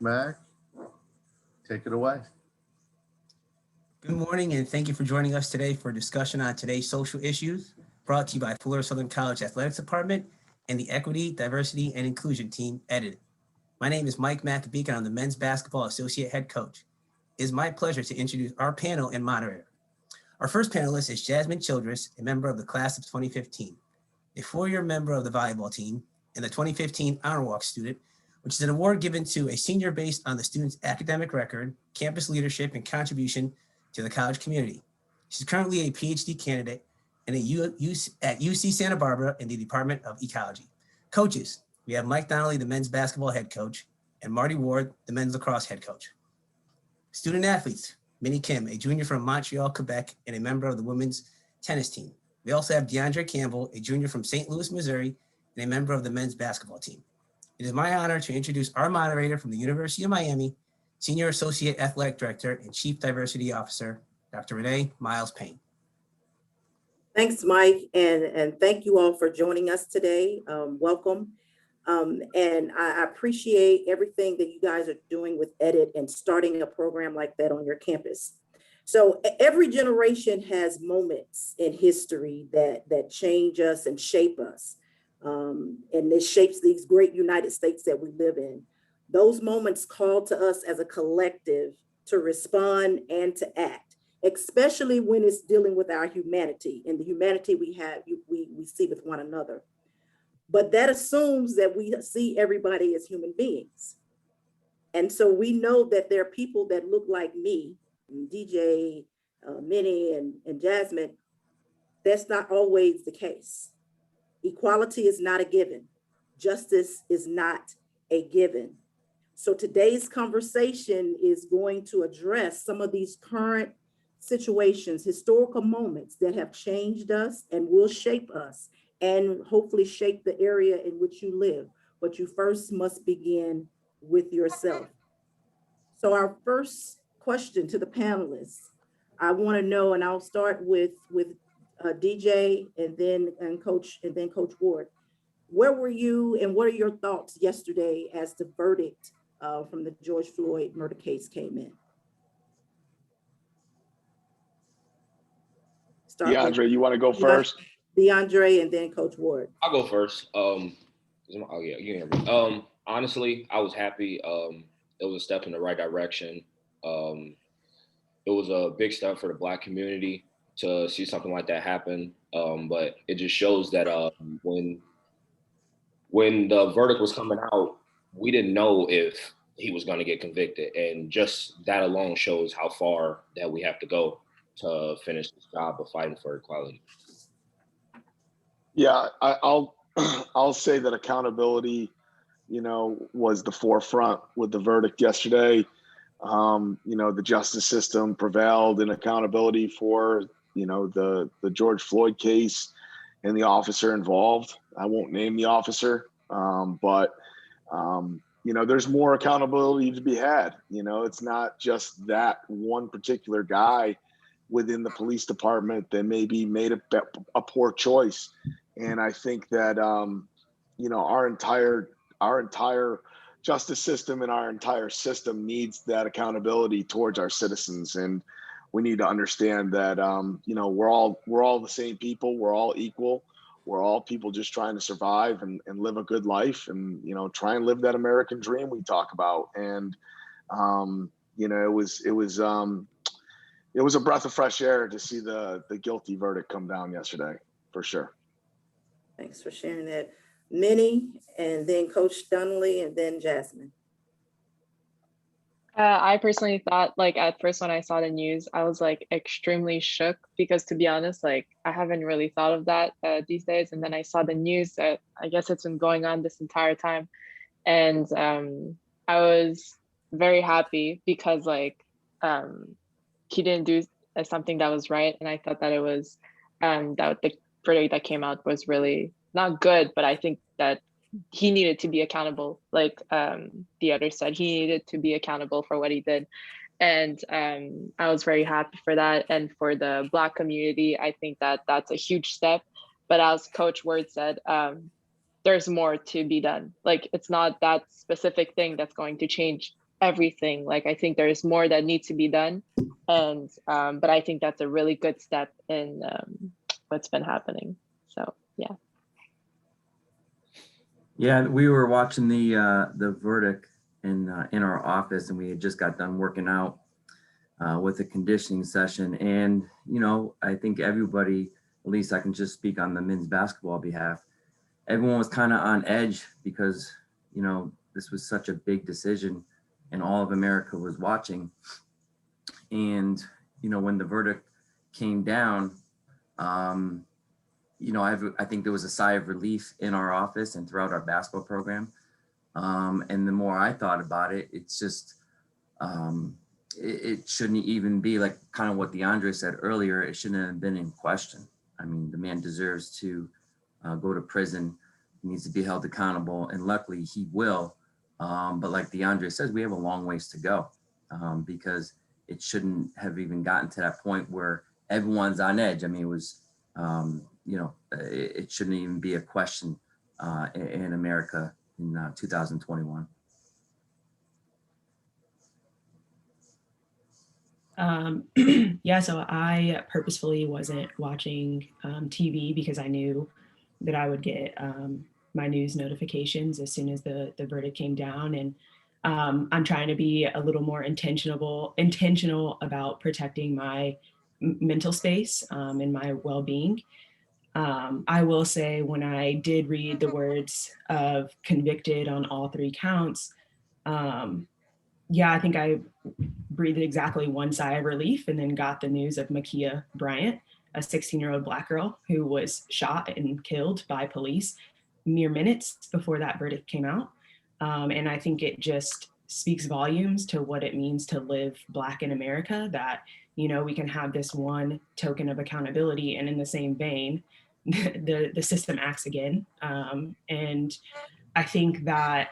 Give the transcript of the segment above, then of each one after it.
Mac, take it away. Good morning, and thank you for joining us today for a discussion on today's social issues, brought to you by Fuller Southern College Athletics Department and the Equity, Diversity, and Inclusion Team, Ed.D. My name is Mike McAbeek, and I'm the Men's Basketball Associate Head Coach. It is my pleasure to introduce our panel and moderator. Our first panelist is Jasmine Childress, a member of the class of 2015, a four-year member of the volleyball team, and the 2015 Honor Walk student, which is an award given to a senior based on the student's academic record, campus leadership, and contribution to the college community. She's currently a PhD candidate at UC Santa Barbara in the Department of Ecology. Coaches, we have Mike Donnelly, the men's basketball head coach, and Marty Ward, the men's lacrosse head coach. Student athletes, Minnie Kim, a junior from Montreal, Quebec, and a member of the women's tennis team. We also have DeAndre Campbell, a junior from St. Louis, Missouri, and a member of the men's basketball team. It is my honor to introduce our moderator from the University of Miami, Senior Associate Athletic Director and Chief Diversity Officer, Dr. Renee Myles Payne. Thanks, Mike, and thank you all for joining us today. Welcome. And I appreciate everything that you guys are doing with Edit and starting a program like that on your campus. So every generation has moments in history that change us and shape us. And it shapes these great United States that we live in. Those moments call to us as a collective to respond and to act, especially when it's dealing with our humanity and the humanity we see with one another. But that assumes that we see everybody as human beings. And so we know that there are people that look like me, DJ, Minnie, and Jasmine. That's not always the case. Equality is not a given. Justice is not a given. So today's conversation is going to address some of these current situations, historical moments that have changed us and will shape us and hopefully shape the area in which you live. But you first must begin with yourself. So our first question to the panelists, I want to know, and I'll start with DJ and then Coach Ward. Where were you and what are your thoughts yesterday as the verdict from the George Floyd murder case came in? DeAndre, you want to go first? DeAndre and then Coach Ward. I'll go first. Oh yeah, you can hear me. Honestly, I was happy. It was a step in the right direction. It was a big step for the Black community to see something like that happen. But it just shows that when the verdict was coming out, we didn't know if he was going to get convicted. And just that alone shows how far that we have to go to finish this job of fighting for equality. Yeah, I'll say that accountability, was the forefront with the verdict yesterday. The justice system prevailed in accountability for, the George Floyd case and the officer involved. I won't name the officer, but there's more accountability to be had. It's not just that one particular guy within the police department that maybe made a poor choice. And I think that, our entire justice system and our entire system needs that accountability towards our citizens. And we need to understand that, we're all the same people. We're all equal. We're all people just trying to survive and live a good life and, try and live that American dream we talk about. And, it was a breath of fresh air to see the guilty verdict come down yesterday, for sure. Thanks for sharing that. Minnie, and then Coach Donnelly, and then Jasmine. I personally thought, at first when I saw the news, I was extremely shook because, to be honest, I haven't really thought of that these days. And then I saw the news that I guess it's been going on this entire time. And I was very happy because he didn't do something that was right. And I thought that it was, that the verdict that came out was really not good, but I think that he needed to be accountable. The other said, he needed to be accountable for what he did. And I was very happy for that. And for the Black community, I think that that's a huge step. But as Coach Word said, there's more to be done. It's not that specific thing that's going to change everything. Like, I think there's more that needs to be done. And, but I think that's a really good step in what's been happening. So, yeah. Yeah, we were watching the verdict in our office, and we had just got done working out with a conditioning session. And, you know, I think everybody, at least I can just speak on the men's basketball behalf, everyone was kind of on edge because, you know, this was such a big decision and all of America was watching. And, you know, when the verdict came down, you know, I think there was a sigh of relief in our office and throughout our basketball program. And the more I thought about it, it's just, it shouldn't even be like kind of what DeAndre said earlier. It shouldn't have been in question. I mean, the man deserves to go to prison. He needs to be held accountable, and luckily he will. But like DeAndre says, we have a long ways to go because it shouldn't have even gotten to that point where everyone's on edge. I mean, it was, you know, it shouldn't even be a question in America in 2021. Yeah, so I purposefully wasn't watching TV because I knew that I would get my news notifications as soon as the verdict came down. And I'm trying to be a little more intentional about protecting my mental space and my well-being. I will say when I did read the words of convicted on all 3 counts, yeah, I think I breathed exactly one sigh of relief and then got the news of Ma'Khia Bryant, a 16-year-old Black girl who was shot and killed by police mere minutes before that verdict came out. And I think it just speaks volumes to what it means to live Black in America, that, you know, we can have this one token of accountability, and in the same vein, the system acts again. And I think that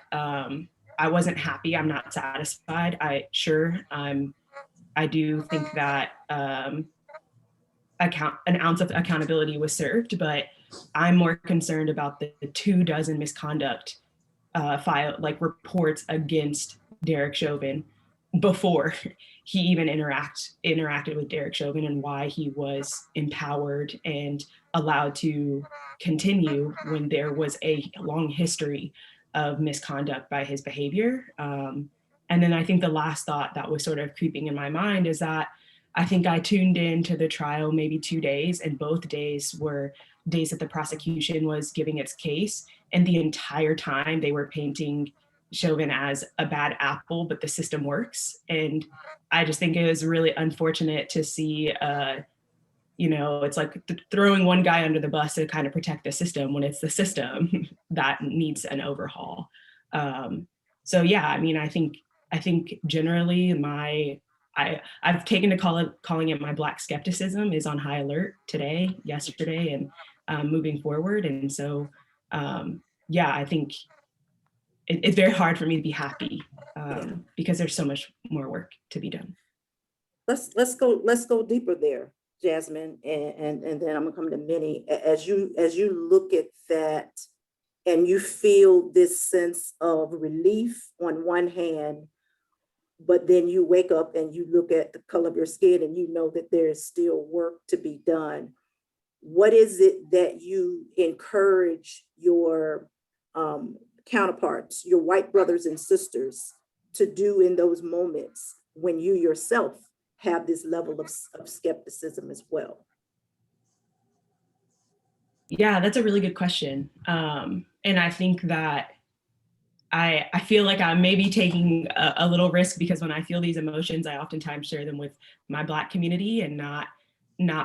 I wasn't happy. I'm not satisfied. I do think that an ounce of accountability was served, but I'm more concerned about the 24 misconduct reports against Derek Chauvin before he even interacted with Derek Chauvin, and why he was empowered and allowed to continue when there was a long history of misconduct by his behavior. And then I think the last thought that was sort of creeping in my mind is that I think I tuned in to the trial maybe 2 days, and both days were days that the prosecution was giving its case. And the entire time they were painting Chauvin as a bad apple, but the system works. And I just think it was really unfortunate to see, you know, it's like throwing one guy under the bus to kind of protect the system when it's the system that needs an overhaul. So yeah, I mean, I think generally I've taken to calling it my Black skepticism is on high alert today, yesterday, and moving forward. And so, yeah, I think it's very hard for me to be happy because there's so much more work to be done. Let's go deeper there, Jasmine, and then I'm gonna come to Minnie. As you look at that and you feel this sense of relief on one hand, but then you wake up and you look at the color of your skin and you know that there is still work to be done. What is it that you encourage your counterparts, your white brothers and sisters, to do in those moments when you yourself have this level of skepticism as well? Yeah, that's a really good question. And I think that I feel like I'm maybe taking a little risk, because when I feel these emotions, I oftentimes share them with my Black community and not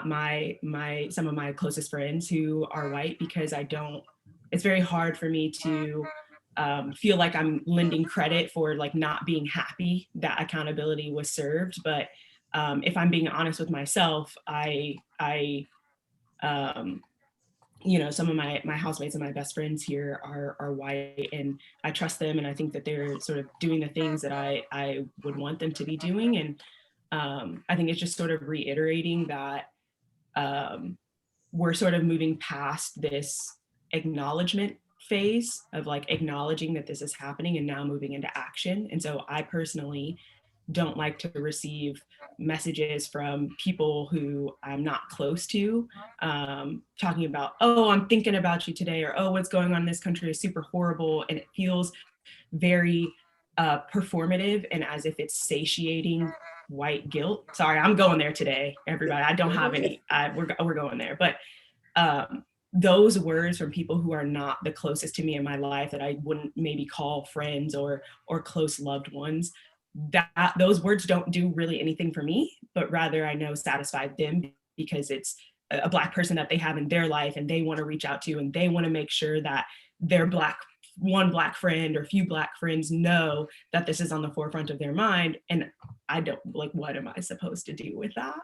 my some of my closest friends who are white, because it's very hard for me to feel like I'm lending credit for like not being happy that accountability was served. But if I'm being honest with myself, you know, some of my housemates and my best friends here are white, and I trust them, and I think that they're sort of doing the things that I would want them to be doing. And I think it's just sort of reiterating that we're sort of moving past this acknowledgement phase of like acknowledging that this is happening and now moving into action. And so I personally don't like to receive messages from people who I'm not close to, talking about, oh, I'm thinking about you today, or oh, what's going on in this country is super horrible. And it feels very performative and as if it's satiating white guilt. Sorry, I'm going there today, everybody. I don't have any, we're going there. But those words from people who are not the closest to me in my life, that I wouldn't maybe call friends or close loved ones, that those words don't do really anything for me, but rather I know satisfy them because it's a Black person that they have in their life and they want to reach out to, and they want to make sure that their one Black friend or few Black friends know that this is on the forefront of their mind. And I don't, like, what am I supposed to do with that?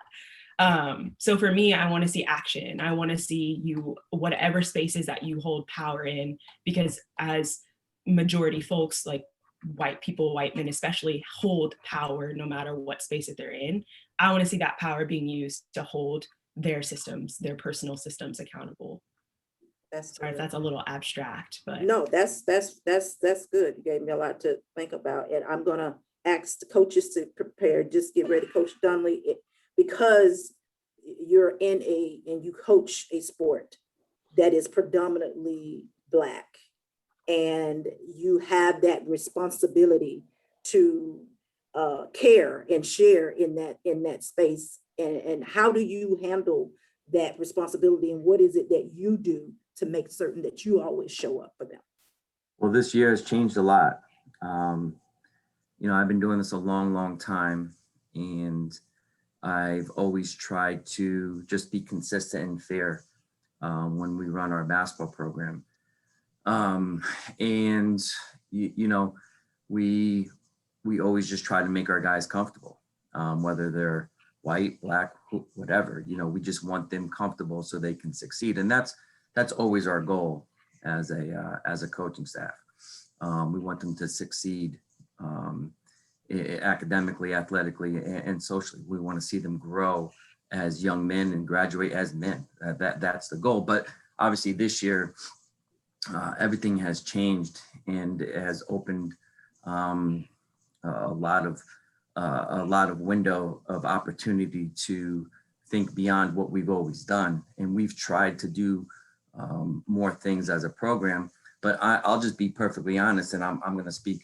So for me, I want to see action. I want to see you, whatever spaces that you hold power in, because as majority folks, like white people, white men especially, hold power no matter what space that they're in. I want to see that power being used to hold their systems, their personal systems accountable. Sorry if that's a little abstract, but no, that's good. You gave me a lot to think about, and I'm gonna ask the coaches to prepare. Just get ready, Coach Dunley, because you're and you coach a sport that is predominantly Black, and you have that responsibility to care and share in that space. And how do you handle that responsibility, and what is it that you do to make certain that you always show up for them? Well, this year has changed a lot. I've been doing this a long time, and I've always tried to just be consistent and fair when we run our basketball program. We always just try to make our guys comfortable, whether they're white, Black, whatever. We just want them comfortable so they can succeed, and that's always our goal as a coaching staff. We want them to succeed academically, athletically, and socially. We want to see them grow as young men and graduate as men. That's the goal. But obviously this year, everything has changed and has opened a lot of window of opportunity to think beyond what we've always done. And we've tried to do more things as a program, but I'll just be perfectly honest, and I'm going to speak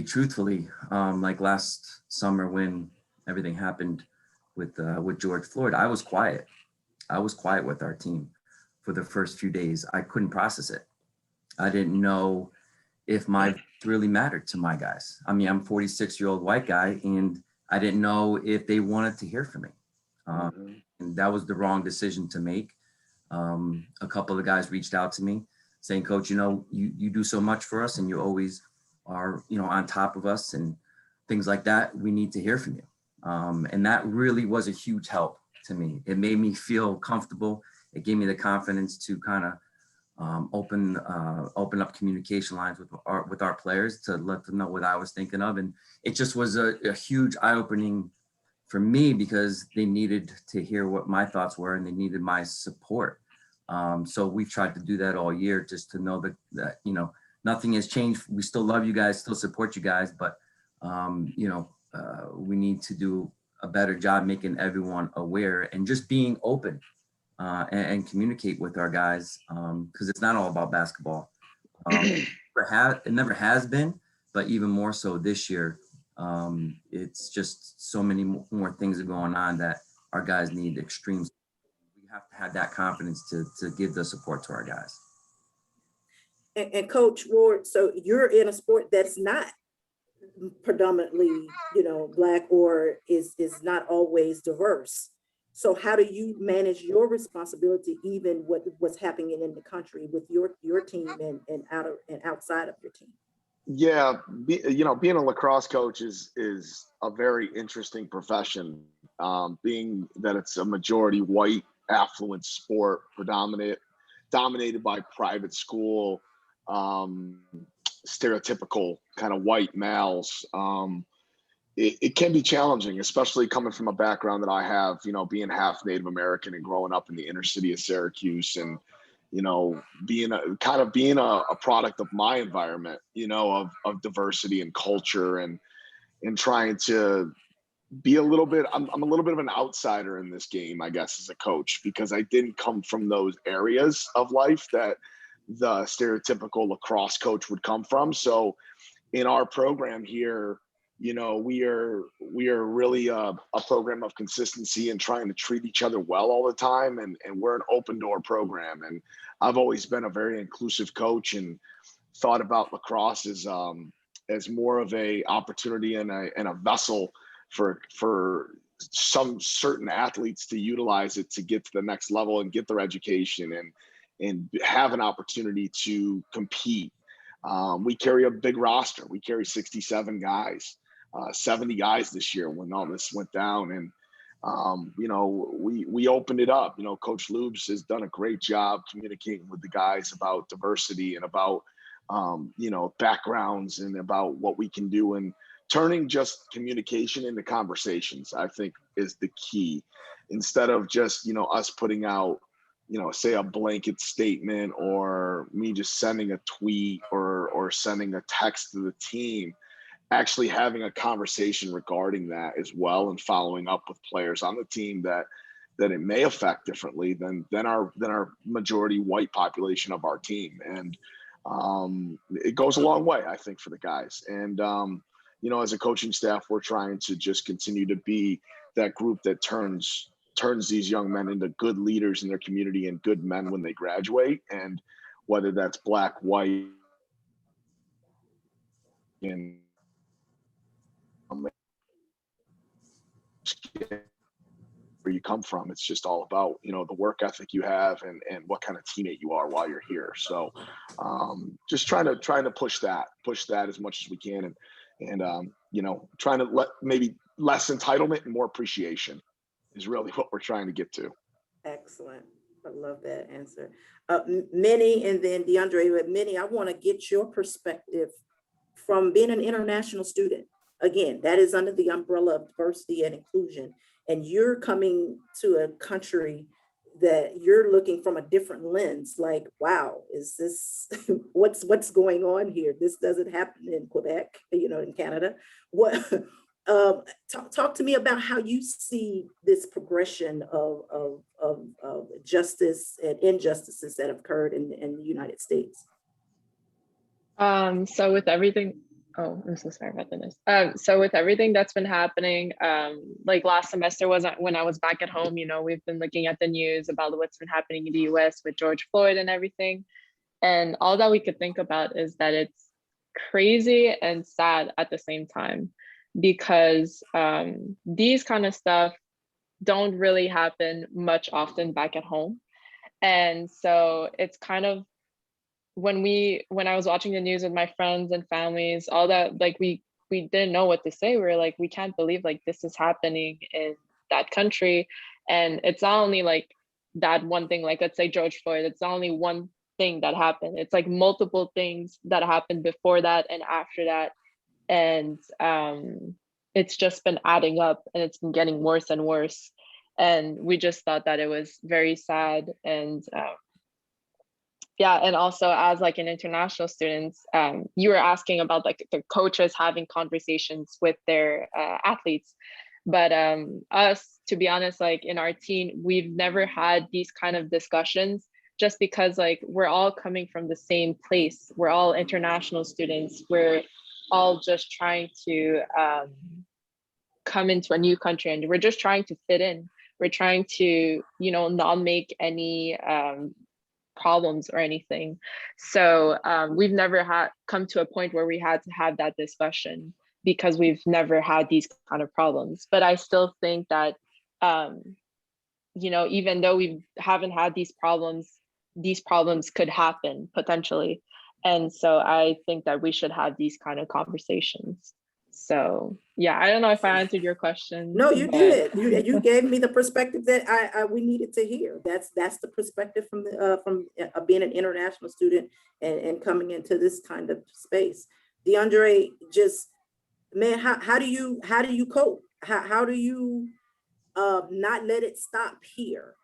truthfully. Like last summer when everything happened with George Floyd, I was quiet. I was quiet with our team for the first few days. I couldn't process it. I didn't know if my voice really mattered to my guys. I mean, I'm a 46-year-old white guy, and I didn't know if they wanted to hear from me. And that was the wrong decision to make. A couple of guys reached out to me saying, Coach, you do so much for us, and you always are, on top of us and things like that. We need to hear from you. And that really was a huge help to me. It made me feel comfortable. It gave me the confidence to kind of open up communication lines with our players to let them know what I was thinking of. And it just was a huge eye-opening for me, because they needed to hear what my thoughts were, and they needed my support. So we've tried to do that all year, just to know that nothing has changed. We still love you guys, still support you guys, but we need to do a better job making everyone aware and just being open and communicate with our guys, because it's not all about basketball. It never has been, but even more so this year. It's just so many more things are going on that our guys need extreme. We have to have that confidence to give the support to our guys. And Coach Ward, so you're in a sport that's not predominantly, Black, or is not always diverse. So how do you manage your responsibility, even what's happening in the country with your team and outside of your team? Yeah, being a lacrosse coach is a very interesting profession. Being that it's a majority white, affluent sport, dominated by private school, stereotypical kind of white males. It can be challenging, especially coming from a background that I have, being half Native American and growing up in the inner city of Syracuse, and being a product of my environment, of diversity and culture, and trying to be a little bit, I'm a little bit of an outsider in this game, I guess, as a coach, because I didn't come from those areas of life that the stereotypical lacrosse coach would come from. So in our program here, we are really a program of consistency and trying to treat each other well all the time. And we're an open door program. And I've always been a very inclusive coach and thought about lacrosse as more of a opportunity and a vessel for some certain athletes to utilize it to get to the next level and get their education and have an opportunity to compete. We carry a big roster. We carry 67 guys, 70 guys this year when all this went down. And, we opened it up. Coach Lubes has done a great job communicating with the guys about diversity and about, backgrounds and about what we can do. And turning just communication into conversations, I think, is the key, instead of just, us putting out, say a blanket statement, or me just sending a tweet or sending a text to the team, actually having a conversation regarding that as well, and following up with players on the team that it may affect differently than our majority white population of our team. And it goes a long way, I think, for the guys. And, as a coaching staff, we're trying to just continue to be that group that turns these young men into good leaders in their community and good men when they graduate. And whether that's black, white, and where you come from, it's just all about, the work ethic you have and what kind of teammate you are while you're here. So just trying to push that as much as we can. And trying to let maybe less entitlement and more appreciation is really what we're trying to get to. Excellent. I love that answer. Minnie, and then DeAndre. But Minnie, I want to get your perspective from being an international student. Again, that is under the umbrella of diversity and inclusion. And you're coming to a country that you're looking from a different lens, like, wow, is this, what's going on here? This doesn't happen in Quebec, in Canada. What, talk to me about how you see this progression of justice and injustices that have occurred in the United States. So with everything, I'm so sorry about this. So with everything that's been happening, like last semester wasn't when I was back at home, we've been looking at the news about what's been happening in the US with George Floyd and everything. And all that we could think about is that it's crazy and sad at the same time, because these kind of stuff don't really happen much often back at home. And so it's kind of, when I was watching the news with my friends and families, all that, like we didn't know what to say. We were like, we can't believe like this is happening in that country. And it's not only like that one thing, like let's say George Floyd, it's not only one thing that happened. It's like multiple things that happened before that and after that. And it's just been adding up, and it's been getting worse and worse. And we just thought that it was very sad. And yeah, and also as like an international student, you were asking about like the coaches having conversations with their athletes, but us, to be honest, like in our team, we've never had these kind of discussions, just because like we're all coming from the same place. We're all international students. We're all just trying to come into a new country, and we're just trying to fit in. We're trying to, not make any problems or anything. So we've never come to a point where we had to have that discussion, because we've never had these kind of problems. But I still think that, even though we haven't had these problems could happen potentially. And so I think that we should have these kind of conversations. So yeah, I don't know if I answered your question. No, you did. You gave me the perspective that we needed to hear. That's the perspective from being an international student and coming into this kind of space. DeAndre, just man, how do you cope? How do you not let it stop here,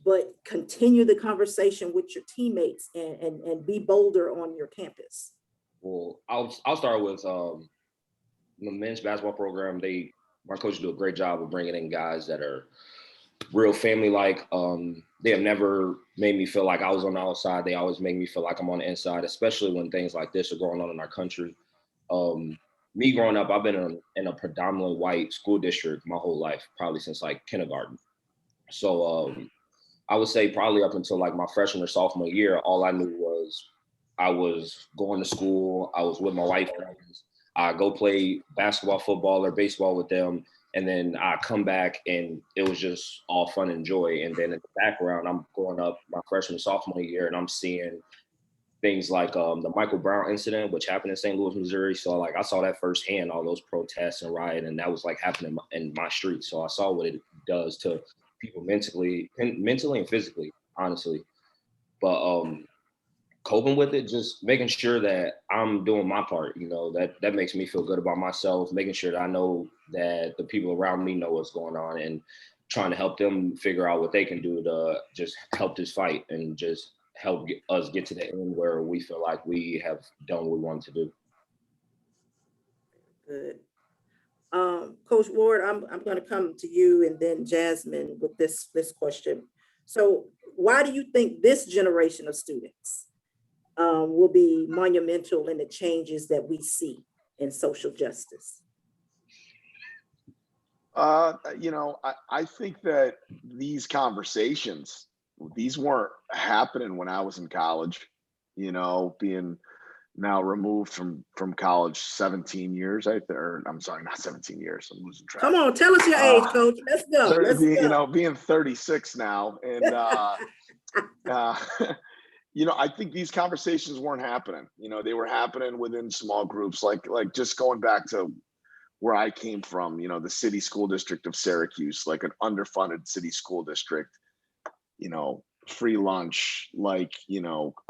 but continue the conversation with your teammates and be bolder on your campus? Well, I'll start with the men's basketball program. My coaches do a great job of bringing in guys that are real family-like. They have never made me feel like I was on the outside. They always make me feel like I'm on the inside, especially when things like this are going on in our country. Me growing up, I've been in a predominantly white school district my whole life, probably since like kindergarten. So I would say probably up until like my freshman or sophomore year, all I knew was I was going to school. I was with my white friends. I go play basketball, football, or baseball with them. And then I come back and it was just all fun and joy. And then in the background, I'm growing up my freshman, sophomore year, and I'm seeing things like the Michael Brown incident, which happened in St. Louis, Missouri. So like I saw that firsthand, all those protests and riot, and that was like happening in my street. So I saw what it does to people mentally and physically, honestly. But coping with it, just making sure that I'm doing my part, that makes me feel good about myself, making sure that I know that the people around me know what's going on and trying to help them figure out what they can do to just help this fight and just help us get to the end where we feel like we have done what we wanted to do. Good. Coach Ward, I'm going to come to you and then Jasmine with this question. So why do you think this generation of students will be monumental in the changes that we see in social justice? I think that these conversations, these weren't happening when I was in college, being now removed from college 17 years, I'm sorry, not 17 years, I'm losing track. Come on, tell us your age, Coach. Let's go. Being 36 now, and I think these conversations weren't happening. They were happening within small groups, like just going back to where I came from, the city school district of Syracuse, like an underfunded city school district, free lunch,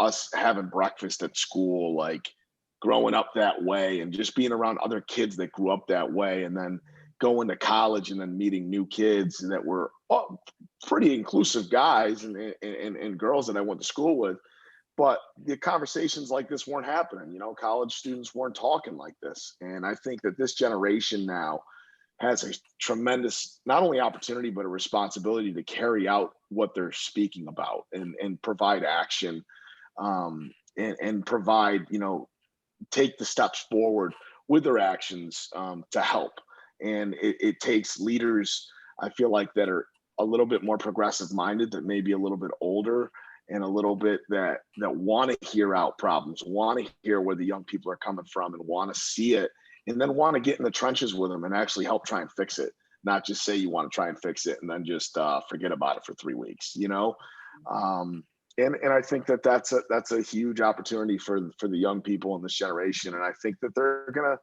us having breakfast at school, like growing up that way and just being around other kids that grew up that way, and then going to college and then meeting new kids that were pretty inclusive guys and girls that I went to school with. But the conversations like this weren't happening. College students weren't talking like this. And I think that this generation now has a tremendous, not only opportunity, but a responsibility to carry out what they're speaking about and provide action and provide, take the steps forward with their actions to help. And it takes leaders, I feel like, that are a little bit more progressive minded, that may be a little bit older, and a little bit that want to hear out problems, want to hear where the young people are coming from, and want to see it, and then want to get in the trenches with them and actually help try and fix it. Not just say you want to try and fix it and then just forget about it for 3 weeks, And I think that that's a huge opportunity for the young people in this generation. And I think that they're gonna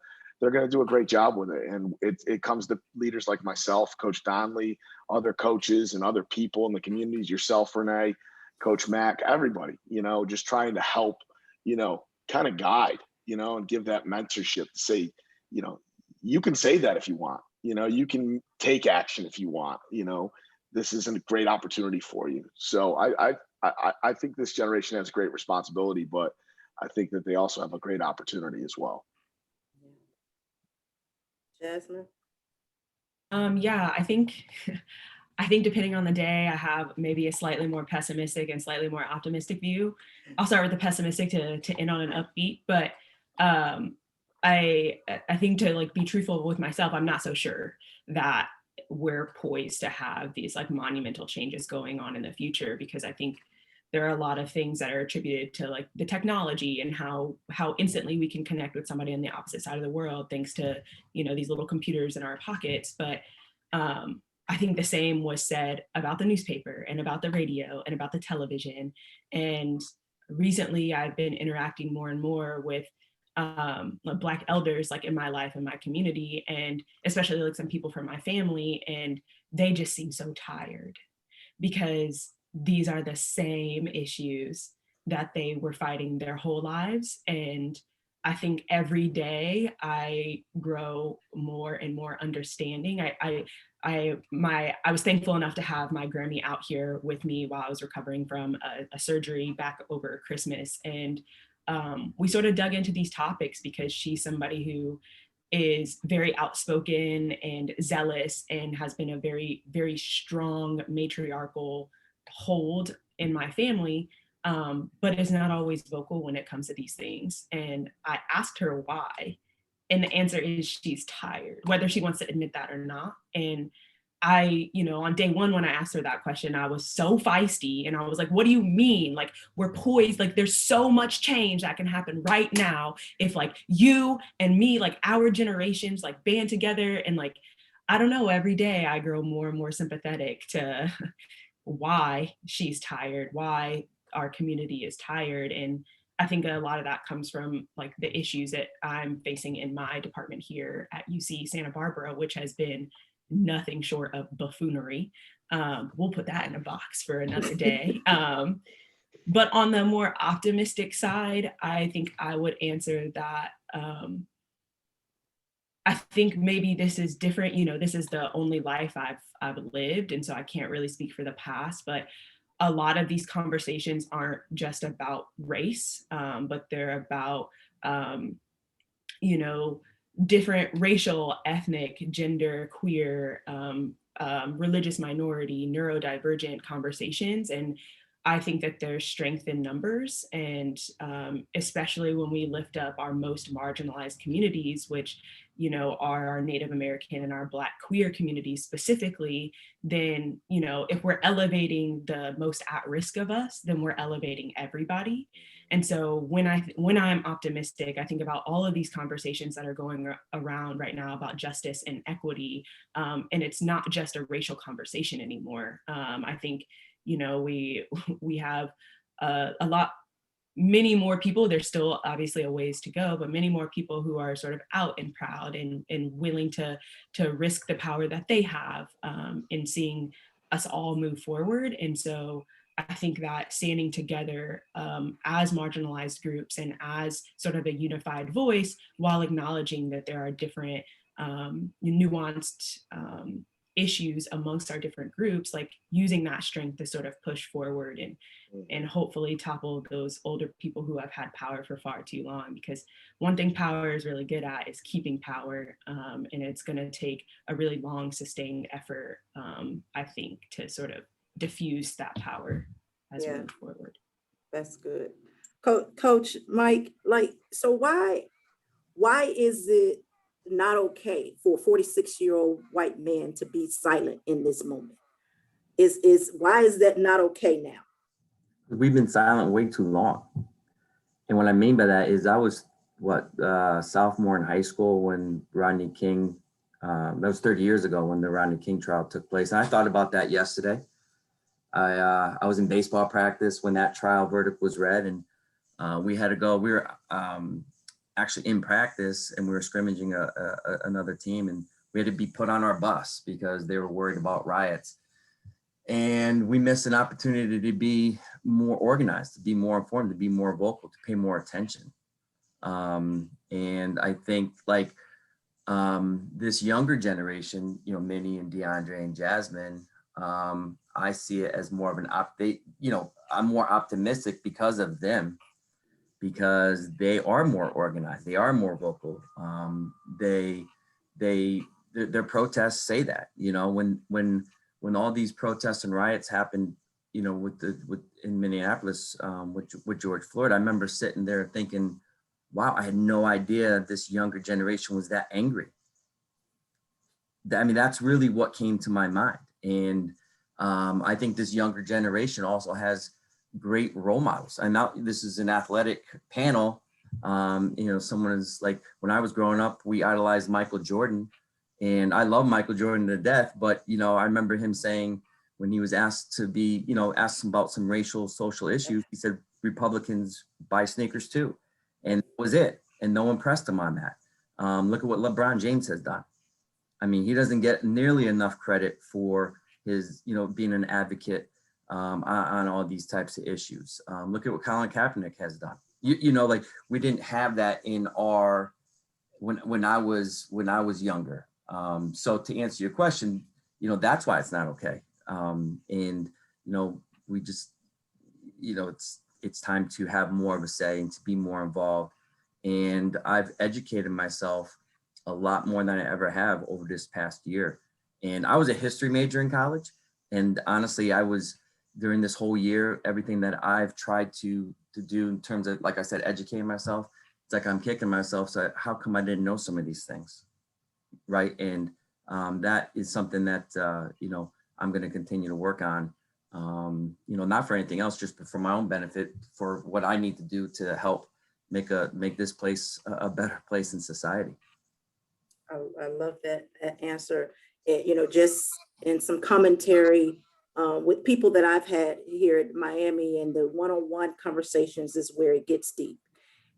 do a great job with it. And it comes to leaders like myself, Coach Donnelly, other coaches and other people in the communities, yourself, Renee, Coach Mack, everybody, just trying to help, kind of guide, and give that mentorship to say, you can say that if you want, you can take action if you want, this is a great opportunity for you. So I think this generation has great responsibility, but I think that they also have a great opportunity as well. Jasmine? Yeah, I think depending on the day, I have maybe a slightly more pessimistic and slightly more optimistic view. I'll start with the pessimistic to end on an upbeat, but I think, to be truthful with myself, I'm not so sure that we're poised to have these monumental changes going on in the future, because I think there are a lot of things that are attributed to the technology and how instantly we can connect with somebody on the opposite side of the world thanks to these little computers in our pockets. But I think the same was said about the newspaper and about the radio and about the television. And recently I've been interacting more and more with Black elders in my life and my community, and especially some people from my family, and they just seem so tired because these are the same issues that they were fighting their whole lives. And I think every day I grow more and more understanding. I was thankful enough to have my Grammy out here with me while I was recovering from a surgery back over Christmas. And we sort of dug into these topics because she's somebody who is very outspoken and zealous and has been a very, very strong matriarchal hold in my family, but is not always vocal when it comes to these things. And I asked her why. And the answer is she's tired, whether she wants to admit that or not. And I, on day one, when I asked her that question, I was so feisty and I was like, what do you mean? Like, we're poised, like there's so much change that can happen right now if like you and me, like our generations, like band together. And like, I don't know, every day I grow more and more sympathetic to why she's tired, why our community is tired. And I think a lot of that comes from like the issues that I'm facing in my department here at UC Santa Barbara, which has been nothing short of buffoonery. We'll put that in a box for another day. But on the more optimistic side, I think I would answer that I think maybe this is different. This is the only life I've lived, and so I can't really speak for the past, but a lot of these conversations aren't just about race, but they're about, different racial, ethnic, gender, queer, religious minority, neurodivergent conversations. And I think that there's strength in numbers, and especially when we lift up our most marginalized communities, which are our Native American and our Black queer communities specifically, then, if we're elevating the most at risk of us, then we're elevating everybody. And so when I'm optimistic, I think about all of these conversations that are going around right now about justice and equity. And it's not just a racial conversation anymore. I think, we have many more people, there's still obviously a ways to go, but many more people who are sort of out and proud and willing to risk the power that they have in seeing us all move forward. And so I think that standing together as marginalized groups and as sort of a unified voice, while acknowledging that there are different nuanced issues amongst our different groups, like using that strength to sort of push forward and hopefully topple those older people who have had power for far too long. Because one thing power is really good at is keeping power, and it's going to take a really long sustained effort, I think, to sort of diffuse that power as we move forward. That's good. Coach Mike, so why is it not okay for a 46-year-old white man to be silent in this moment? Why is that not okay now? We've been silent way too long. And what I mean by that is I was sophomore in high school when Rodney King, that was 30 years ago when the Rodney King trial took place. And I thought about that yesterday. I was in baseball practice when that trial verdict was read, and we had to go. We were actually in practice, and we were scrimmaging another team, and we had to be put on our bus because they were worried about riots. And we missed an opportunity to be more organized, to be more informed, to be more vocal, to pay more attention. And I think this younger generation, Minnie and DeAndre and Jasmine, I see it as more of an update. I'm more optimistic because of them, because they are more organized, they are more vocal. Their protests say that, when all these protests and riots happened, in Minneapolis with George Floyd, I remember sitting there thinking, wow, I had no idea this younger generation was that angry. I mean, that's really what came to my mind. And I think this younger generation also has great role models. And now this is an athletic panel. Someone is like, when I was growing up, we idolized Michael Jordan. And I love Michael Jordan to death, but, I remember him saying when he was asked to be, asked about some racial, social issues, he said, Republicans buy sneakers too. And that was it. And no one pressed him on that. Look at what LeBron James has done. I mean, he doesn't get nearly enough credit for his, being an advocate on all these types of issues. Look at what Colin Kaepernick has done. We didn't have that in when I was younger. So to answer your question, that's why it's not okay. We just, it's time to have more of a say and to be more involved. And I've educated myself a lot more than I ever have over this past year. And I was a history major in college. And honestly, I was, during this whole year, everything that I've tried to do in terms of, like I said, educating myself, it's like I'm kicking myself. So how come I didn't know some of these things? Right. And that is something that, I'm going to continue to work on, not for anything else, just for my own benefit, for what I need to do to help make this place a better place in society. I love that answer. Just in some commentary with people that I've had here at Miami, and the one-on-one conversations is where it gets deep.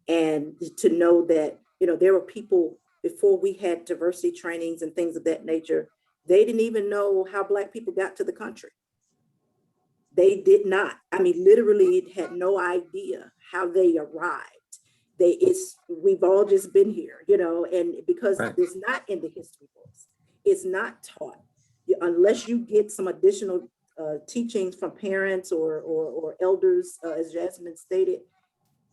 And to know that, there were people before we had diversity trainings and things of that nature, they didn't even know how Black people got to the country. They did not. I mean, literally had no idea how they arrived. We've all just been here, and because Right. it's not in the history books, it's not taught. Unless you get some additional teachings from parents or elders, as Jasmine stated,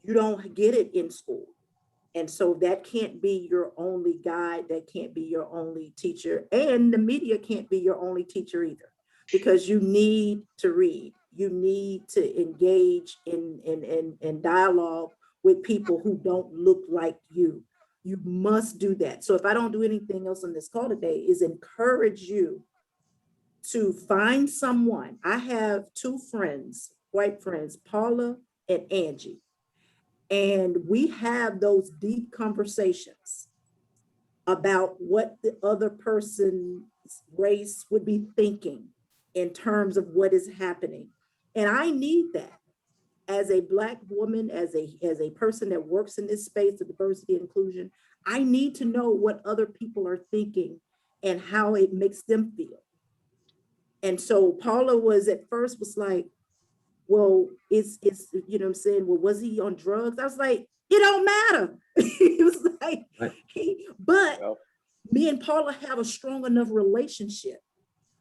you don't get it in school. And so that can't be your only guide, that can't be your only teacher, and the media can't be your only teacher either, because you need to read, you need to engage in dialogue with people who don't look like you. You must do that. So if I don't do anything else on this call today, is encourage you to find someone. I have two friends, white friends, Paula and Angie. And we have those deep conversations about what the other person's race would be thinking in terms of what is happening. And I need that as a Black woman, as a person that works in this space of diversity and inclusion. I need to know what other people are thinking and how it makes them feel. And so Paula was like, well, it's what I'm saying, well, was he on drugs? I was like, it don't matter. He was like, Right. but me and Paula have a strong enough relationship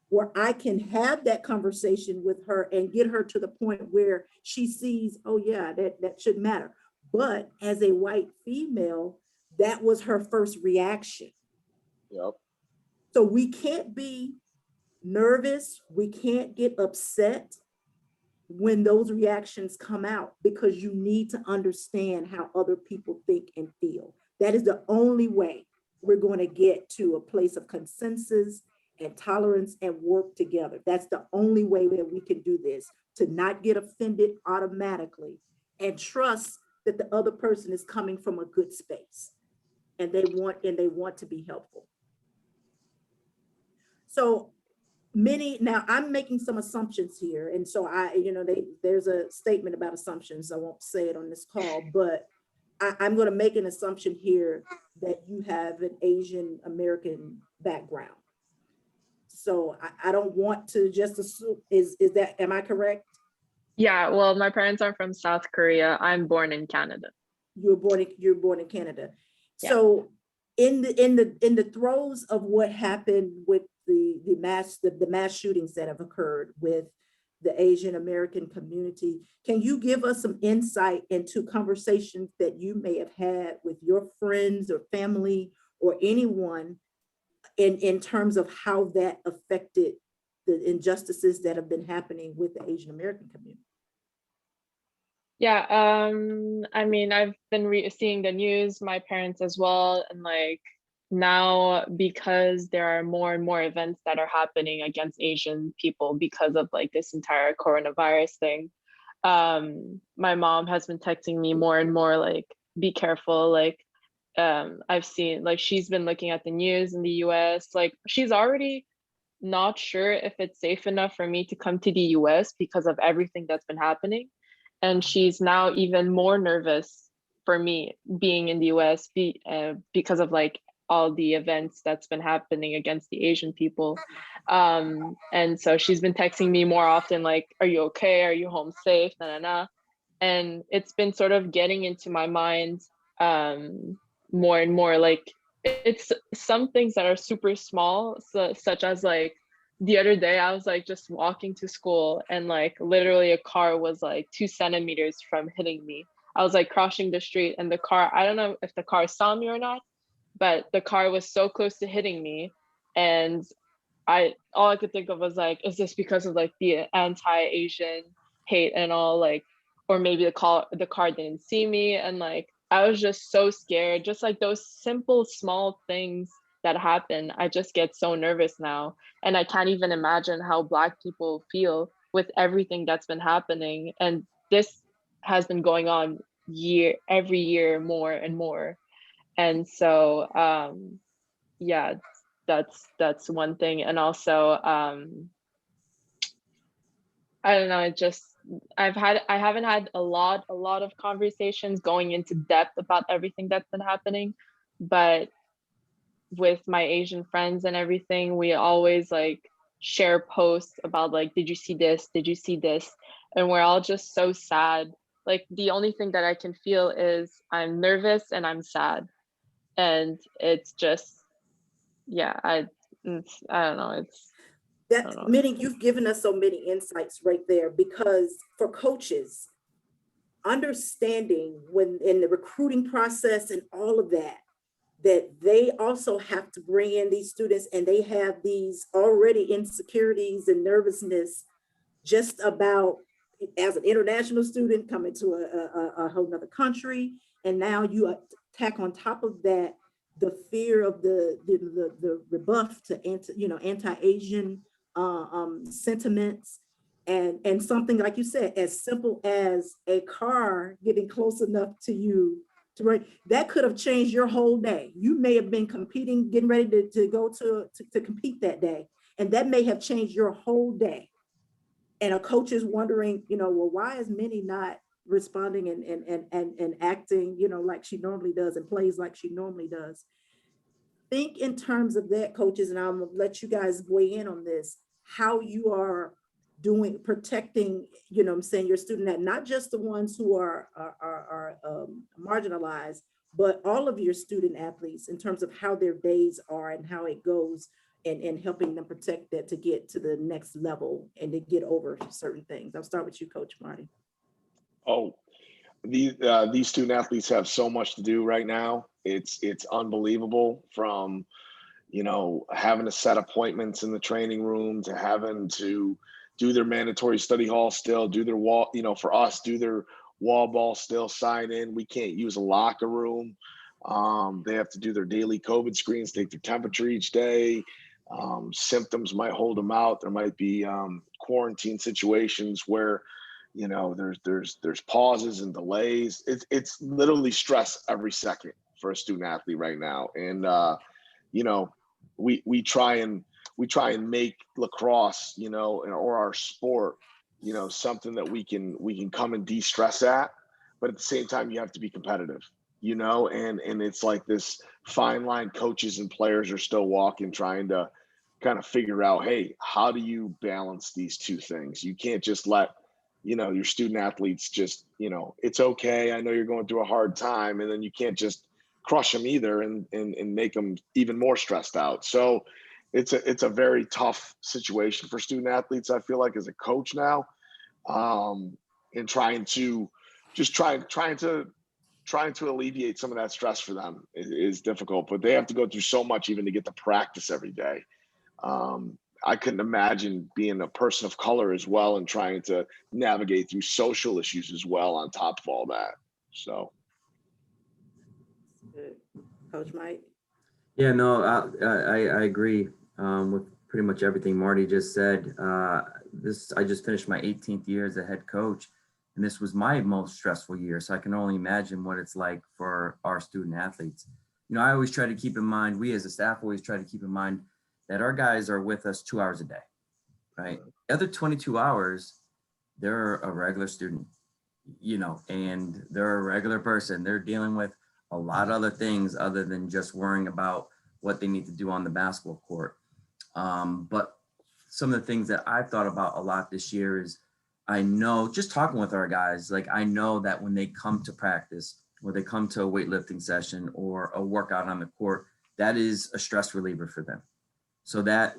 where I can have that conversation with her and get her to the point where she sees, oh yeah, that shouldn't matter. But as a white female, that was her first reaction. Yep. So we can't be nervous, we can't get upset when those reactions come out, because you need to understand how other people think and feel. That is the only way we're going to get to a place of consensus and tolerance and work together. That's the only way that we can do this, to not get offended automatically and trust that the other person is coming from a good space and they want to be helpful. So now I'm making some assumptions here. And so there's a statement about assumptions. I won't say it on this call, but I'm going to make an assumption here that you have an Asian American background. So I don't want to just assume, am I correct? Yeah, well, my parents are from South Korea. I'm born in Canada. You're born in Canada. Yeah. So in the throes of what happened with the mass shootings that have occurred with the Asian American community, can you give us some insight into conversations that you may have had with your friends or family or anyone in terms of how that affected the injustices that have been happening with the Asian American community? Yeah, I mean, I've been seeing the news, my parents as well, and like now, because there are more and more events that are happening against Asian people because of like this entire coronavirus thing, my mom has been texting me more and more like, be careful. Like, I've seen, like, she's been looking at the news in the US, like she's already not sure if it's safe enough for me to come to the US because of everything that's been happening. And she's now even more nervous for me being in the US because of like all the events that's been happening against the Asian people. And so she's been texting me more often, like, are you okay? Are you home safe? Nah, nah, nah. And it's been sort of getting into my mind more and more. Like, it's some things that are super small, such as like the other day I was like just walking to school and like literally a car was like 2 centimeters from hitting me. I was like crossing the street and the car, I don't know if the car saw me or not, but the car was so close to hitting me. And all I could think of was like, is this because of like the anti-Asian hate and all, like, or maybe the car didn't see me, and like I was just so scared. Just like those simple small things that happen, I just get so nervous now, and I can't even imagine how Black people feel with everything that's been happening. And this has been going on every year more and more. And so yeah, that's one thing. And also I don't know, it just I haven't had a lot of conversations going into depth about everything that's been happening, but with my Asian friends and everything, we always like share posts about like, did you see this, did you see this, and we're all just so sad. Like the only thing that I can feel is I'm nervous and I'm sad, and it's just, yeah, I don't know, it's I don't That, know. meaning you've given us so many insights right there, because for coaches, understanding when in the recruiting process and all of that, that they also have to bring in these students and they have these already insecurities and nervousness just about, as an international student coming to a whole nother country. And now you tack on top of that the fear of the rebuff to anti-Asian sentiments, and something like you said, as simple as a car getting close enough to you to right, that could have changed your whole day. You may have been competing, getting ready to go to compete that day, and that may have changed your whole day. And a coach is wondering, well, why is Minnie not responding and acting, like she normally does, and plays like she normally does? Think in terms of that, coaches, and I'm gonna let you guys weigh in on this, how you are protecting, I'm saying, your student, that not just the ones who are marginalized, but all of your student athletes, in terms of how their days are and how it goes, and helping them protect that to get to the next level and to get over certain things. I'll start with you, Coach Marty. Oh, these student athletes have so much to do right now. It's unbelievable, from having to set appointments in the training room, to having to do their mandatory study hall still, do their wall, for us, do their wall ball still, sign in. We can't use a locker room. They have to do their daily COVID screens, take their temperature each day. Symptoms might hold them out. There might be quarantine situations where there's pauses and delays. It's literally stress every second for a student athlete right now. And we try and make lacrosse, or our sport, something that we can come and de-stress at, but at the same time you have to be competitive, and it's like this fine line coaches and players are still walking, trying to kind of figure out, hey, how do you balance these two things? You can't just let your student athletes just, it's okay, I know you're going through a hard time, and then you can't just crush them either and make them even more stressed out. So it's a very tough situation for student athletes, I feel like, as a coach now, and trying to alleviate some of that stress for them is difficult, but they have to go through so much even to get to practice every day. I couldn't imagine being a person of color as well and trying to navigate through social issues as well on top of all that. So. Coach Mike? Yeah, no, I agree with pretty much everything Marty just said. I just finished my 18th year as a head coach, and this was my most stressful year. So I can only imagine what it's like for our student athletes. I always try to keep in mind, we as a staff always try to keep in mind that our guys are with us 2 hours a day, right? The other 22 hours, they're a regular student, and they're a regular person. They're dealing with a lot of other things other than just worrying about what they need to do on the basketball court. But some of the things that I've thought about a lot this year is, I know, just talking with our guys, like I know that when they come to practice, or they come to a weightlifting session or a workout on the court, that is a stress reliever for them. So it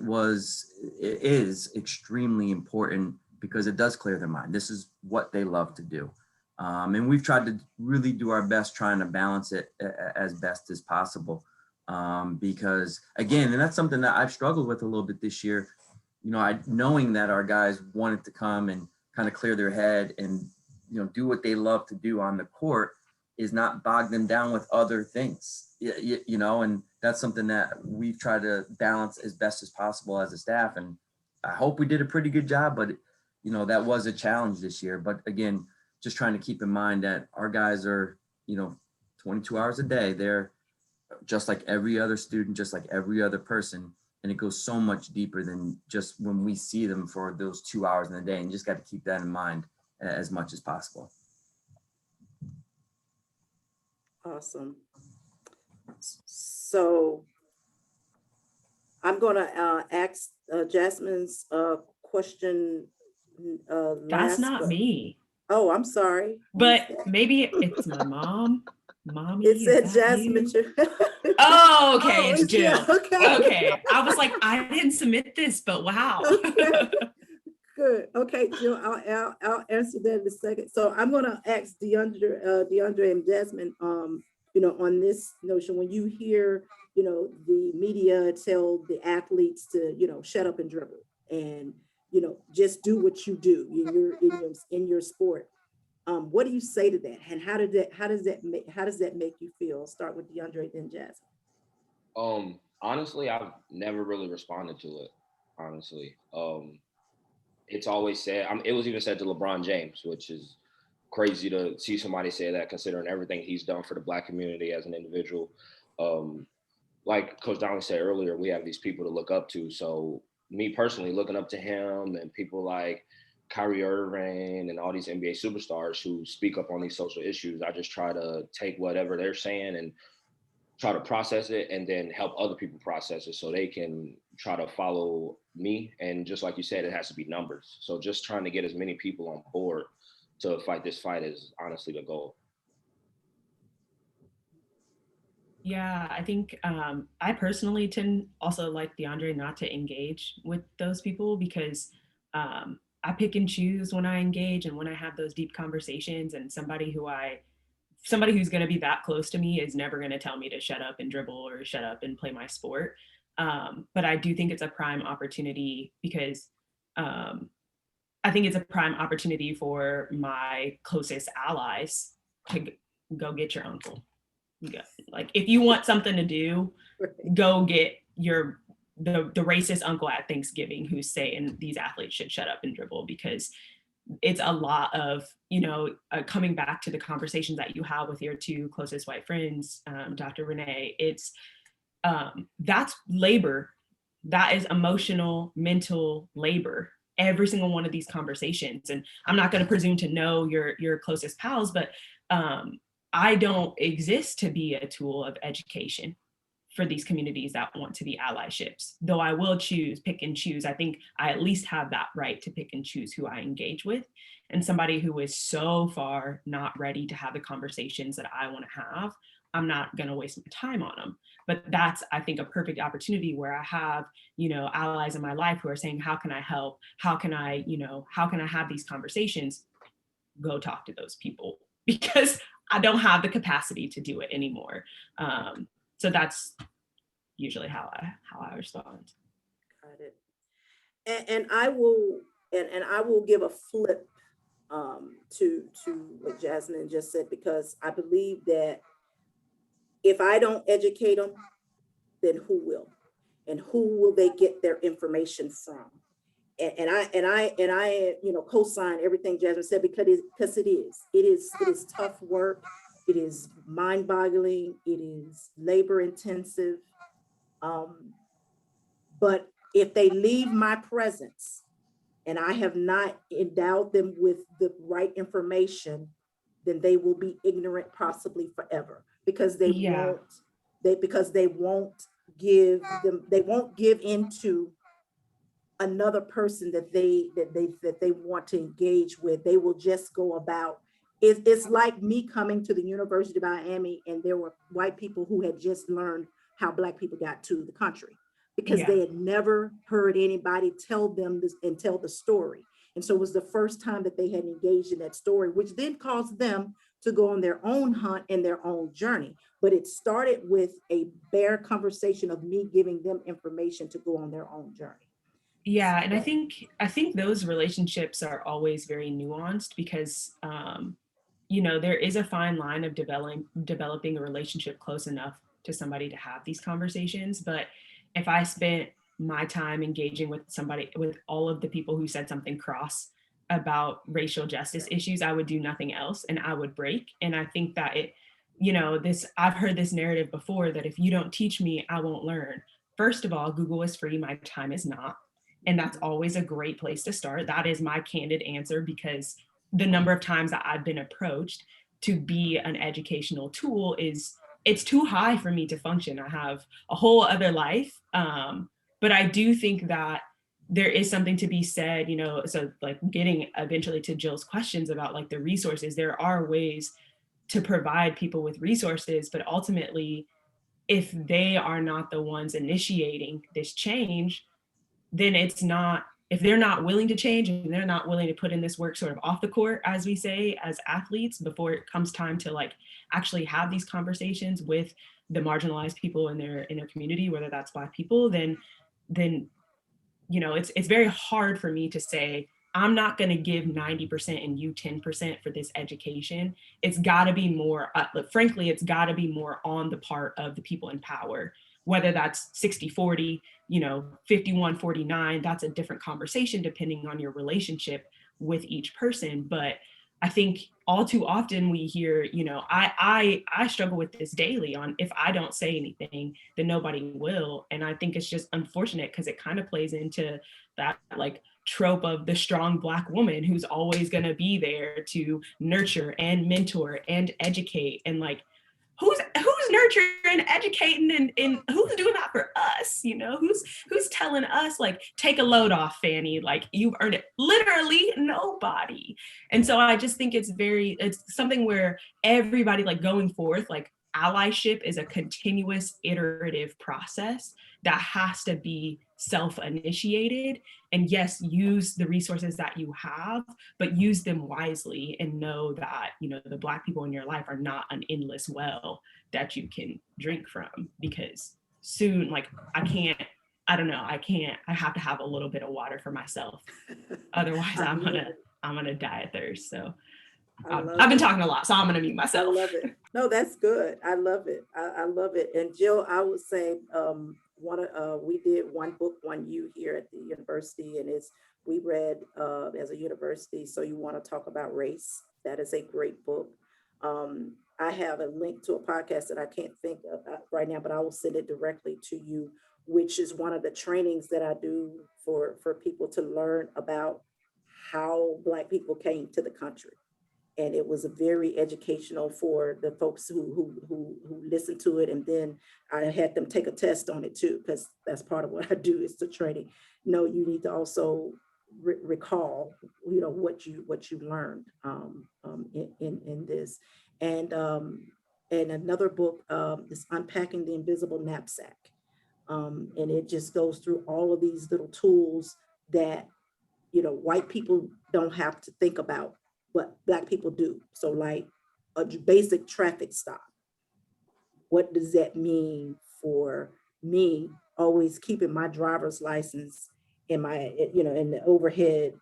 is extremely important because it does clear their mind. This is what they love to do. And we've tried to really do our best trying to balance it as best as possible. Because again, and that's something that I've struggled with a little bit this year, knowing that our guys wanted to come and kind of clear their head and, do what they love to do on the court, is not bog them down with other things, and that's something that we've tried to balance as best as possible as a staff. And I hope we did a pretty good job, but that was a challenge this year. But again, just trying to keep in mind that our guys are, 22 hours a day. They're just like every other student, just like every other person. And it goes so much deeper than just when we see them for those 2 hours in a day. And you just got to keep that in mind as much as possible. Awesome. So I'm going to ask Jasmine's question. That's not me. Oh, I'm sorry. But maybe it's my mom. Mommy, It said is that Jasmine. you? Oh, okay, Oh, it's Jill. yeah, okay. Okay, I was like, I didn't submit this, but wow. Okay. Good. Okay, Jill, I'll answer that in a second. So I'm going to ask DeAndre and Jasmine, on this notion, when you hear, the media tell the athletes to, shut up and dribble and, just do what you do in your sport. What do you say to that? And how does that make you feel? Start with DeAndre, then Jasmine. Honestly, I've never really responded to it. Honestly, it's always said. it was even said to LeBron James, which is crazy to see somebody say that, considering everything he's done for the Black community as an individual. Like Coach Donnelly said earlier, we have these people to look up to. So me personally, looking up to him and people like Kyrie Irving and all these NBA superstars who speak up on these social issues, I just try to take whatever they're saying and try to process it and then help other people process it so they can try to follow me. And just like you said, it has to be numbers. So just trying to get as many people on board to fight this fight is honestly the goal. Yeah, I think I personally tend also, like DeAndre, not to engage with those people because I pick and choose when I engage and when I have those deep conversations. And somebody who's going to be that close to me is never going to tell me to shut up and dribble or shut up and play my sport. But I do think it's a prime opportunity because I think it's a prime opportunity for my closest allies to go get your uncle. Like, if you want something to do, go get the racist uncle at Thanksgiving who's saying these athletes should shut up and dribble, because it's a lot of, coming back to the conversations that you have with your two closest white friends, Dr. Renee, it's that's labor. That is emotional, mental labor. Every single one of these conversations. And I'm not going to presume to know your closest pals, but I don't exist to be a tool of education for these communities that want to be allyships, though I will pick and choose. I think I at least have that right to pick and choose who I engage with. And somebody who is so far not ready to have the conversations that I want to have, I'm not going to waste my time on them. But that's, I think, a perfect opportunity where I have, allies in my life who are saying, how can I help? How can I have these conversations? Go talk to those people, because I don't have the capacity to do it anymore. So that's usually how I respond. Got it. And I will give a flip to what Jasmine just said, because I believe that if I don't educate them, then who will? And who will they get their information from? And I co-sign everything Jasmine said, because it is tough work. It is mind-boggling. It is labor-intensive. But if they leave my presence and I have not endowed them with the right information, then they will be ignorant possibly forever, because they won't give into another person that they want to engage with. They will just go about. It's like me coming to the University of Miami and there were white people who had just learned how Black people got to the country, because Yeah. they had never heard anybody tell them this and tell the story. And so it was the first time that they had engaged in that story, which then caused them to go on their own hunt and their own journey. But it started with a bare conversation of me giving them information to go on their own journey. Yeah, and I think those relationships are always very nuanced because there is a fine line of developing a relationship close enough to somebody to have these conversations. But if I spent my time engaging with somebody, with all of the people who said something cross about racial justice issues, I would do nothing else and I would break. And I think that I've heard this narrative before that if you don't teach me, I won't learn. First of all, Google is free, my time is not. And that's always a great place to start. That is my candid answer, because the number of times that I've been approached to be an educational tool it's too high for me to function. I have a whole other life. But I do think that there is something to be said, so like getting eventually to Jill's questions about like the resources, there are ways to provide people with resources, but ultimately, if they are not the ones initiating this change, then if they're not willing to change and they're not willing to put in this work sort of off the court, as we say, as athletes, before it comes time to like actually have these conversations with the marginalized people in their community, whether that's Black people, then it's very hard for me to say, I'm not going to give 90% and you 10% for this education. It's got to be more, frankly, it's got to be more on the part of the people in power, whether that's 60-40, 51-49, that's a different conversation depending on your relationship with each person. But I think all too often we hear, I struggle with this daily on, if I don't say anything, then nobody will. And I think it's just unfortunate because it kind of plays into that like trope of the strong Black woman who's always going to be there to nurture and mentor and educate, and like, who's nurturing and educating and who's doing that for us? Who's telling us like, take a load off, Fanny, like you've earned it? Literally nobody. And so I just think it's something where everybody, like, going forth, like allyship is a continuous iterative process that has to be self-initiated. And yes, use the resources that you have, but use them wisely and know that, the Black people in your life are not an endless well that you can drink from, because soon, like, I have to have a little bit of water for myself. Otherwise I'm gonna die of thirst. So I've been talking a lot, so I'm gonna mute myself. I love it. No, that's good. I love it. I love it. And Jill, I would say we did One Book, One You here at the university, and we read as a university, So You Want to Talk About Race. That is a great book. I have a link to a podcast that I can't think of right now, but I will send it directly to you, which is one of the trainings that I do for people to learn about how Black people came to the country. And it was very educational for the folks who listened to it. And then I had them take a test on it too, because that's part of what I do, is the training. You need to also recall, what you learned in this. And another book is Unpacking the Invisible Knapsack. And it just goes through all of these little tools that, white people don't have to think about, but Black people do. So like a basic traffic stop. What does that mean for me always keeping my driver's license in my, in the overhead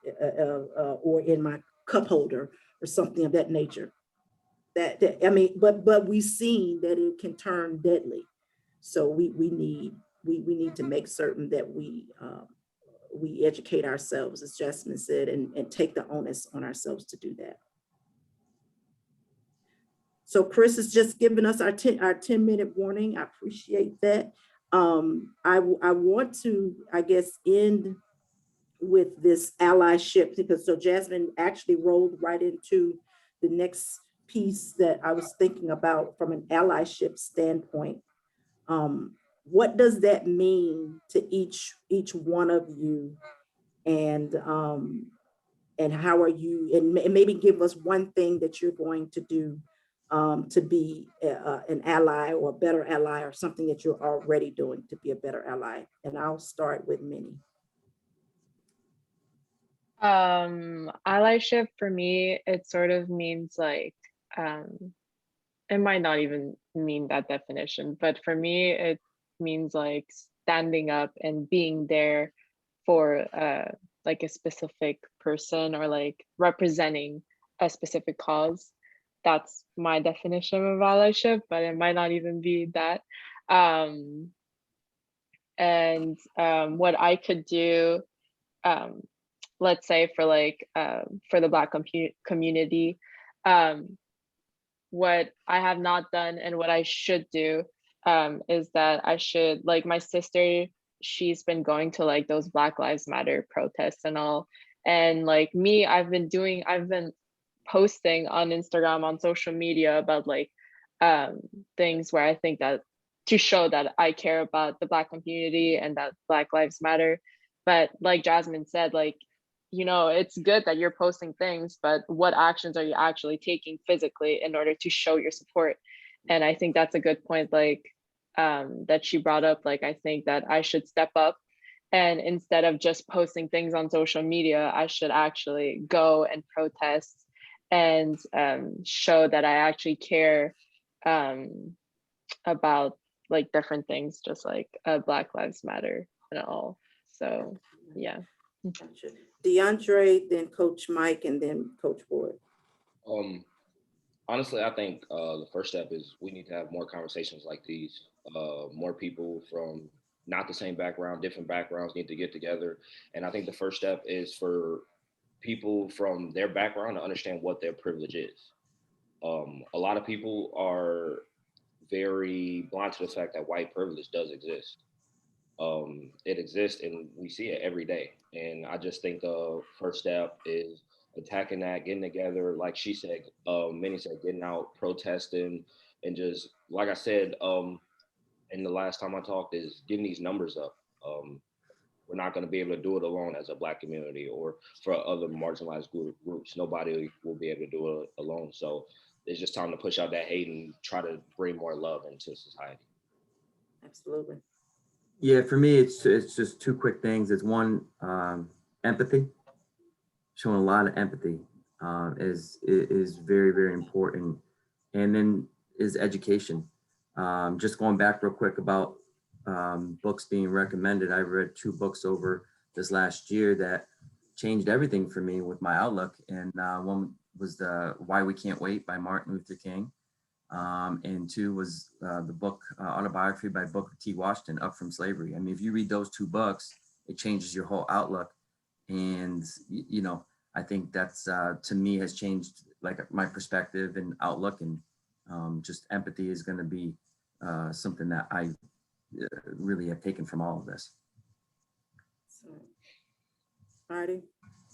or in my cup holder or something of that nature? But we've seen that it can turn deadly. So we need to make certain that we educate ourselves, as Jasmine said, and take the onus on ourselves to do that. So Chris has just given us our 10-minute warning. I appreciate that. I want to, I guess, end with this allyship, because so Jasmine actually rolled right into the next piece that I was thinking about from an allyship standpoint. What does that mean to each one of you, and how are you, and maybe give us one thing that you're going to do to be an ally or a better ally, or something that you're already doing to be a better ally? And I'll start with Minnie. Allyship for me, it sort of means like, it might not even mean that definition, but for me, it means like standing up and being there for like a specific person, or like representing a specific cause. That's my definition of allyship, but it might not even be that. And what I could do, let's say for like for the Black community, what I have not done and what I should do is that I should, like my sister, she's been going to like those Black Lives Matter protests and all. And like me, I've been posting on Instagram, on social media about like things where I think that to show that I care about the Black community and that Black Lives Matter. But like Jasmine said, like, you know, it's good that you're posting things, but what actions are you actually taking physically in order to show your support? And I think that's a good point, like that she brought up. Like, I think that I should step up, and instead of just posting things on social media, I should actually go and protest and show that I actually care about like different things, just like Black Lives Matter and all. So yeah. Gotcha. DeAndre, then Coach Mike, and then Coach Boyd. Honestly, I think the first step is we need to have more conversations like these. More people from not the same background, different backgrounds need to get together. And I think the first step is for people from their background to understand what their privilege is. A lot of people are very blind to the fact that white privilege does exist. It exists and we see it every day. And I just think the first step is attacking that, getting together, like she said, Minnie said, getting out, protesting, and just, like I said, in the last time I talked, is getting these numbers up. We're not going to be able to do it alone as a Black community or for other marginalized groups. Nobody will be able to do it alone. So it's just time to push out that hate and try to bring more love into society. Absolutely. Yeah, for me, it's just two quick things. It's one, empathy. Showing a lot of empathy is very, very important. And then is education. Just going back real quick about books being recommended. I read 2 books over this last year that changed everything for me with my outlook. And one was the Why We Can't Wait by Martin Luther King. And 2 was the book autobiography by Booker T. Washington, Up From Slavery. I mean, if you read those 2 books, it changes your whole outlook. And, you know, I think that's to me has changed like my perspective and outlook, and just empathy is going to be something that I really have taken from all of this. Marty?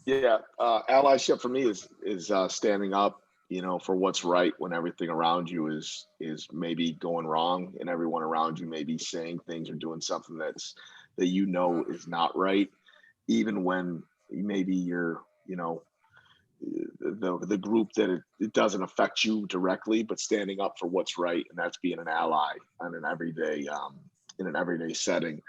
Yeah, allyship for me is standing up, you know, for what's right when everything around you is maybe going wrong, and everyone around you may be saying things or doing something that you know is not right, even when maybe you're, you know, the group that it doesn't affect you directly, but standing up for what's right, and that's being an ally on an everyday in an everyday setting.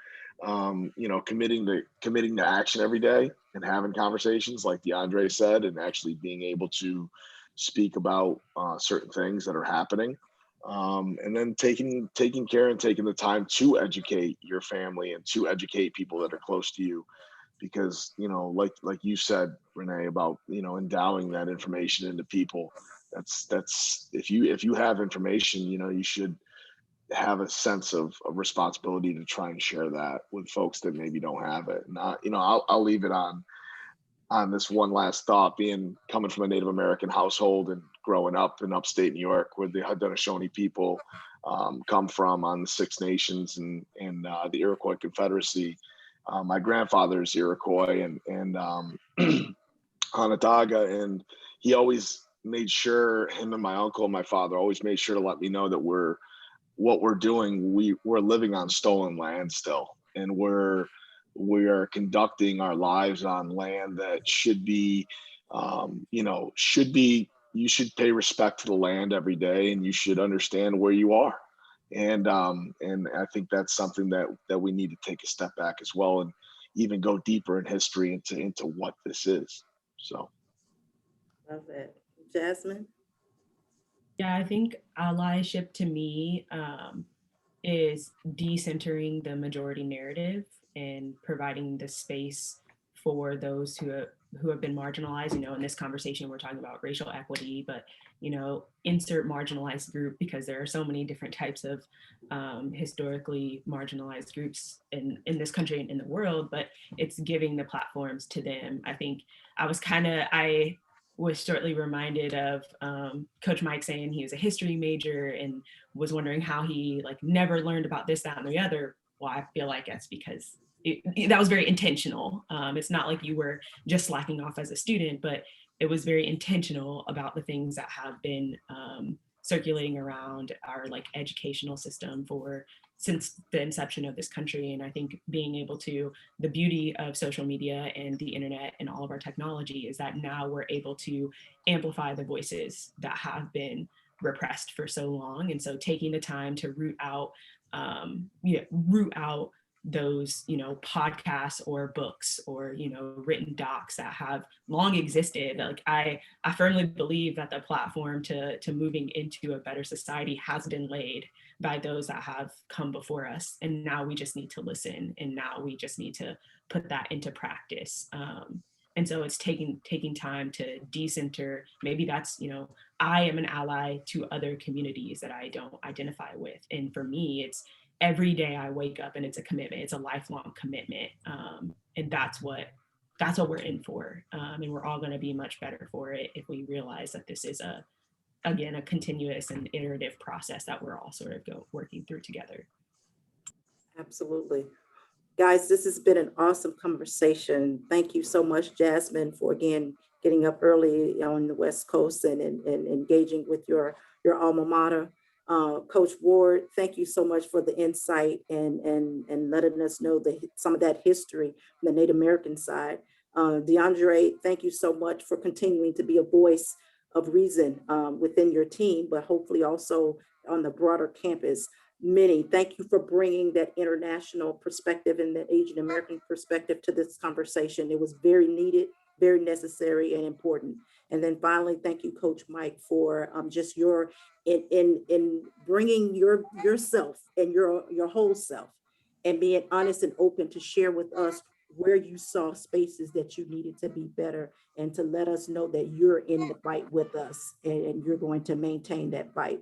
You know, committing to action every day and having conversations like DeAndre said, and actually being able to speak about certain things that are happening. And then taking care and taking the time to educate your family and to educate people that are close to you. Because, you know, like you said, Renee, about, you know, endowing that information into people. That's if you have information, you know, you should have a sense of responsibility to try and share that with folks that maybe don't have it. Not, you know, I'll leave it on this one last thought. Coming from a Native American household and growing up in upstate New York, where the Haudenosaunee people come from on the Six Nations and the Iroquois Confederacy. My grandfather's Iroquois and Onondaga, and he always made sure, him and my uncle and my father always made sure to let me know that what we're doing, we're living on stolen land still, and we are conducting our lives on land that should be, you know, should be you should pay respect to the land every day, and you should understand where you are. And I think that's something that we need to take a step back as well, and even go deeper in history into what this is. So. Love it. Jasmine? Yeah, I think allyship to me is decentering the majority narrative and providing the space for those who have been marginalized. You know, in this conversation, we're talking about racial equity, but, you know, insert marginalized group, because there are so many different types of historically marginalized groups in this country and in the world, but it's giving the platforms to them. I think I was shortly reminded of Coach Mike saying he was a history major and was wondering how he like never learned about this, that, and the other. Well, I feel like that's because that was very intentional. It's not like you were just slacking off as a student, but it was very intentional about the things that have been circulating around our like educational system since the inception of this country. And I think being able to, the beauty of social media and the internet and all of our technology is that now we're able to amplify the voices that have been repressed for so long. And so taking the time to root out those, you know, podcasts or books or, you know, written docs that have long existed. Like I firmly believe that the platform to moving into a better society has been laid by those that have come before us. And now we just need to listen. And now we just need to put that into practice. And so it's taking time to decenter. Maybe that's, you know, I am an ally to other communities that I don't identify with. And for me, it's every day I wake up and it's a commitment. It's a lifelong commitment. And that's what we're in for. And we're all going to be much better for it if we realize that this is a continuous and iterative process that we're all sort of working through together. Absolutely. Guys, this has been an awesome conversation. Thank you so much, Jasmine, for again getting up early on the West Coast and engaging with your alma mater. Coach Ward, thank you so much for the insight and letting us know some of that history from the Native American side. DeAndre, thank you so much for continuing to be a voice of reason within your team, but hopefully also on the broader campus. Minnie, thank you for bringing that international perspective and the Asian American perspective to this conversation. It was very needed, very necessary and important. And then finally, thank you, Coach Mike, for just your in bringing yourself and your whole self and being honest and open to share with us where you saw spaces that you needed to be better and to let us know that you're in the fight with us and you're going to maintain that fight.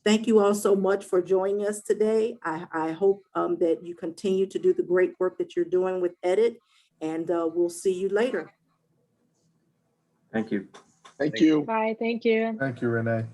Thank you all so much for joining us today. I hope that you continue to do the great work that you're doing with Ed.D, and we'll see you later. Thank you. Thank you. Bye. Thank you. Thank you, Renee.